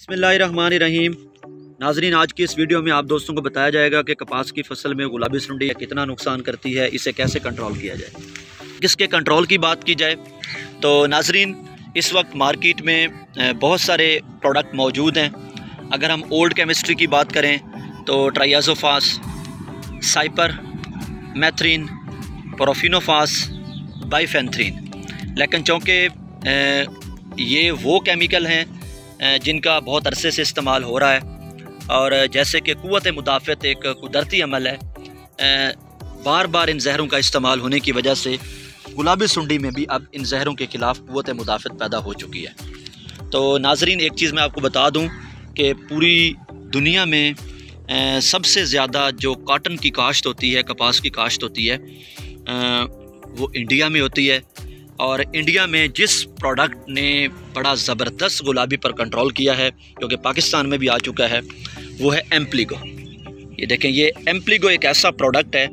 बिस्मिल्लाहिर्रहमानिर्रहीम। नाजरीन, आज की इस वीडियो में आप दोस्तों को बताया जाएगा कि कपास की फसल में गुलाबी सुंडी कितना नुकसान करती है, इसे कैसे कंट्रोल किया जाए। किसके कंट्रोल की बात की जाए तो नाजरीन, इस वक्त मार्केट में बहुत सारे प्रोडक्ट मौजूद हैं। अगर हम ओल्ड केमिस्ट्री की बात करें तो ट्राइयाज़ोफास, साइपर, मेथ्रीन, प्रोफिनोफास, बाइफेंथ्रीन। लेकिन चूँकि ये वो केमिकल हैं जिनका बहुत अरसे से इस्तेमाल हो रहा है और जैसे कि क़ुव्वत मुदाफ़त एक कुदरती अमल है, बार बार इन जहरों का इस्तेमाल होने की वजह से गुलाबी सुंडी में भी अब इन जहरों के ख़िलाफ़ क़ुव्वत मुदाफ़त पैदा हो चुकी है। तो नाजरीन, एक चीज़ मैं आपको बता दूं कि पूरी दुनिया में सबसे ज़्यादा जो कॉटन की काश्त होती है, कपास की काश्त होती है, वो इंडिया में होती है। और इंडिया में जिस प्रोडक्ट ने बड़ा ज़बरदस्त गुलाबी पर कंट्रोल किया है, जो कि पाकिस्तान में भी आ चुका है, वो है एम्प्लीगो। ये देखें, ये एम्प्लीगो एक ऐसा प्रोडक्ट है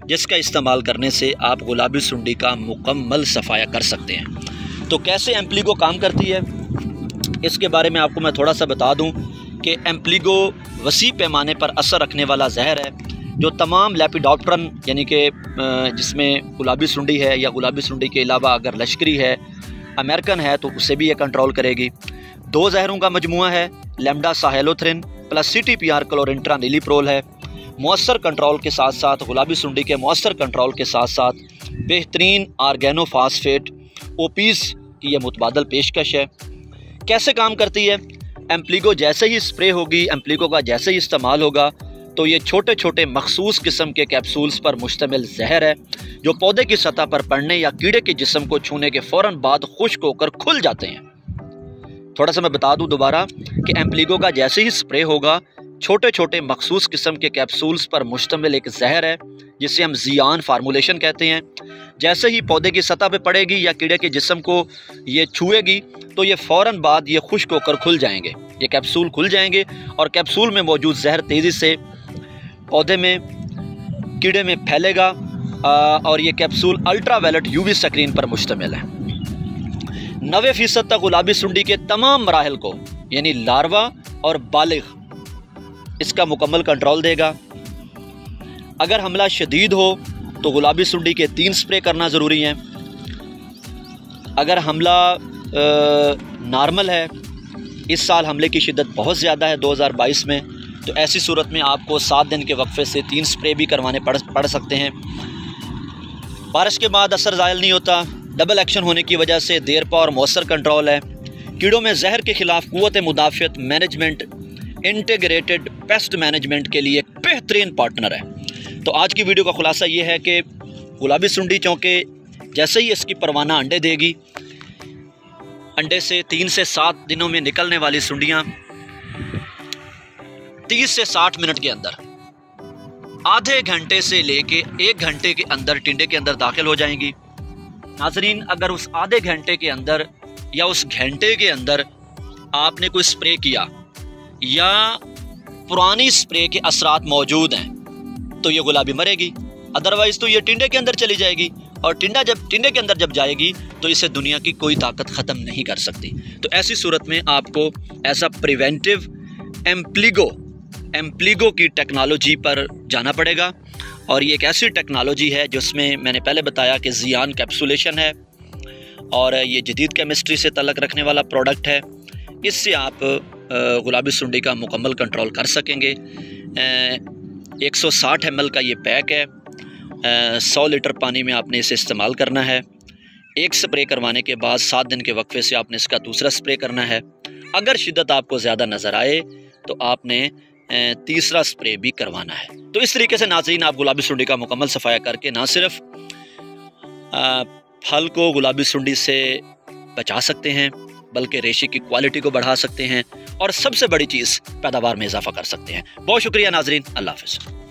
जिसका इस्तेमाल करने से आप गुलाबी सुंडी का मुकम्मल सफाया कर सकते हैं। तो कैसे एम्प्लीगो काम करती है, इसके बारे में आपको मैं थोड़ा सा बता दूं कि एम्प्लीगो वसी पैमाने पर असर रखने वाला जहर है जो तमाम लेपिडोप्टेरन यानी कि जिसमें गुलाबी सुंडी है या गुलाबी सुंडी के अलावा अगर लश्करी है, अमेरिकन है, तो उसे भी ये कंट्रोल करेगी। दो जहरों का मजमुआ है, लैम्डा साहेलोथ्रिन प्लस CTPR क्लोरेंट्रानिलीप्रोल है। मौसर कंट्रोल के साथ साथ, गुलाबी सुंडी के मौसर कंट्रोल के साथ साथ बेहतरीन आर्गेनोफास्फेट ओपीज़ की यह मुतबादल पेशकश है। कैसे काम करती है? एम्प्लीगो जैसे ही स्प्रे होगी, एम्प्लीगो का जैसे ही इस्तेमाल होगा, तो ये छोटे छोटे मखसूस किस्म के कैप्सूल्स पर मुश्तमिल जहर है जो पौधे की सतह पर पड़ने या कीड़े के जिस्म को छूने के फ़ौरन बाद खुश्क होकर खुल जाते हैं। थोड़ा सा मैं बता दूं दोबारा कि एम्प्लीगो का जैसे ही स्प्रे होगा, छोटे छोटे मखसूस किस्म के कैप्सूल्स पर मुश्तमिल एक जहर है जिसे हम ज़ियान फार्मूलेशन कहते हैं। जैसे ही पौधे की सतह पर पड़ेगी या कीड़े के जिस्म को ये छुएगी तो ये फ़ौरन बाद ये खुश्क होकर खुल जाएंगे, ये कैप्सूल खुल जाएंगे और कैप्सूल में मौजूद जहर तेज़ी से पौधे में, कीड़े में फैलेगा और ये कैप्सूल अल्ट्रावायलेट UV स्क्रीन पर मुश्तमिल है। 90% तक गुलाबी सुंडी के तमाम मराहल को यानी लार्वा और बालिग इसका मुकम्मल कंट्रोल देगा। अगर हमला शदीद हो तो गुलाबी सुंडी के 3 स्प्रे करना ज़रूरी है। अगर हमला नॉर्मल है, इस साल हमले की शिद्दत बहुत ज़्यादा है 2022 में, तो ऐसी सूरत में आपको 7 दिन के वक्फे से 3 स्प्रे भी करवाने पड़ सकते हैं। बारिश के बाद असर ज़ायल नहीं होता, डबल एक्शन होने की वजह से देर पा और मौसर कंट्रोल है। कीड़ों में जहर के ख़िलाफ़ क़ुव्वत मुदाफ़त मैनेजमेंट, इंटीग्रेटेड पेस्ट मैनेजमेंट के लिए एक बेहतरीन पार्टनर है। तो आज की वीडियो का खुलासा ये है कि गुलाबी सुंडी चौंके जैसे ही इसकी परवाना अंडे देगी, अंडे से 3 से 7 दिनों में निकलने वाली सुंडियाँ 30 से 60 मिनट के अंदर, आधे घंटे से लेके 1 घंटे के अंदर टिंडे के अंदर दाखिल हो जाएंगी। नाजरीन, अगर उस आधे घंटे के अंदर या उस घंटे के अंदर आपने कोई स्प्रे किया या पुरानी स्प्रे के असरात मौजूद हैं तो ये गुलाबी मरेगी, अदरवाइज तो ये टिंडे के अंदर चली जाएगी और टिंडे के अंदर जब जाएगी तो इसे दुनिया की कोई ताकत ख़त्म नहीं कर सकती। तो ऐसी सूरत में आपको ऐसा प्रिवेंटिव एम्प्लीगो की टेक्नोलॉजी पर जाना पड़ेगा। और ये एक ऐसी टेक्नोलॉजी है जिसमें मैंने पहले बताया कि ज़ियान कैप्सूलेशन है और ये जदीद केमिस्ट्री से तल्लुक़ रखने वाला प्रोडक्ट है। इससे आप गुलाबी सुंडी का मुकम्मल कंट्रोल कर सकेंगे। 160 ml का ये पैक है, 100 लीटर पानी में आपने इसे इस्तेमाल करना है। एक स्प्रे करवाने के बाद 7 दिन के वक्फे से आपने इसका दूसरा स्प्रे करना है। अगर शिद्दत आपको ज़्यादा नज़र आए तो आपने तीसरा स्प्रे भी करवाना है। तो इस तरीके से नाज़रीन, आप गुलाबी सुंडी का मुकम्मल सफाया करके ना सिर्फ फल को गुलाबी सुंडी से बचा सकते हैं बल्कि रेशे की क्वालिटी को बढ़ा सकते हैं और सबसे बड़ी चीज़ पैदावार में इजाफा कर सकते हैं। बहुत शुक्रिया नाज़रीन, अल्लाह हाफ़िज़।